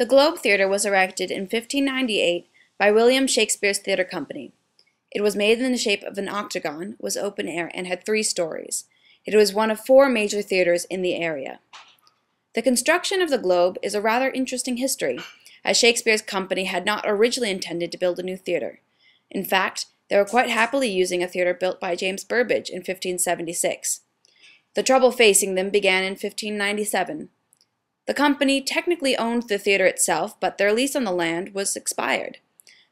The Globe Theatre was erected in 1598 by William Shakespeare's Theatre Company. It was made in the shape of an octagon, was open air, and had 3 stories. It was one of 4 major theatres in the area. The construction of the Globe is a rather interesting history, as Shakespeare's company had not originally intended to build a new theatre. In fact, they were quite happily using a theatre built by James Burbage in 1576. The trouble facing them began in 1597. The company technically owned the theatre itself, but their lease on the land was expired.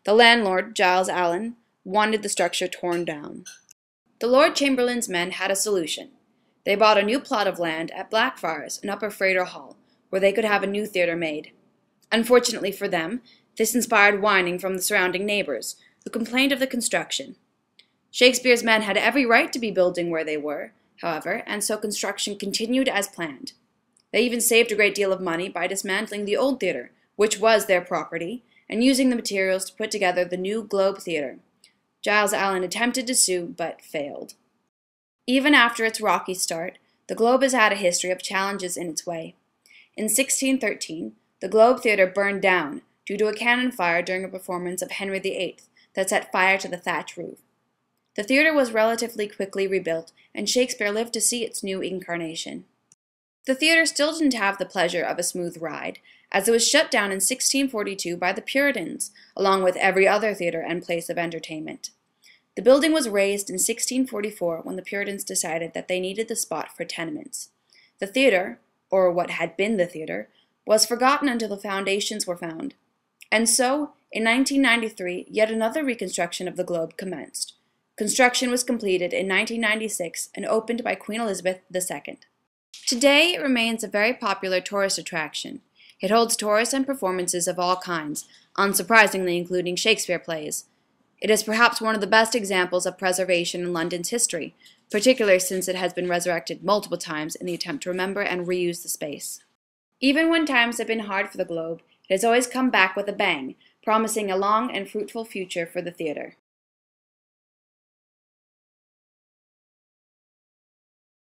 The landlord, Giles Allen, wanted the structure torn down. The Lord Chamberlain's men had a solution. They bought a new plot of land at Blackfriars in Upper Frater Hall, where they could have a new theatre made. Unfortunately for them, this inspired whining from the surrounding neighbors, who complained of the construction. Shakespeare's men had every right to be building where they were, however, and so construction continued as planned. They even saved a great deal of money by dismantling the old theatre, which was their property, and using the materials to put together the new Globe Theatre. Giles Allen attempted to sue, but failed. Even after its rocky start, the Globe has had a history of challenges in its way. In 1613, the Globe Theatre burned down due to a cannon fire during a performance of Henry VIII that set fire to the thatch roof. The theatre was relatively quickly rebuilt, and Shakespeare lived to see its new incarnation. The theatre still didn't have the pleasure of a smooth ride, as it was shut down in 1642 by the Puritans, along with every other theatre and place of entertainment. The building was razed in 1644 when the Puritans decided that they needed the spot for tenements. The theatre, or what had been the theatre, was forgotten until the foundations were found. And so, in 1993, yet another reconstruction of the Globe commenced. Construction was completed in 1996 and opened by Queen Elizabeth II. Today, it remains a very popular tourist attraction. It holds tours and performances of all kinds, unsurprisingly including Shakespeare plays. It is perhaps one of the best examples of preservation in London's history, particularly since it has been resurrected multiple times in the attempt to remember and reuse the space. Even when times have been hard for the Globe, it has always come back with a bang, promising a long and fruitful future for the theatre.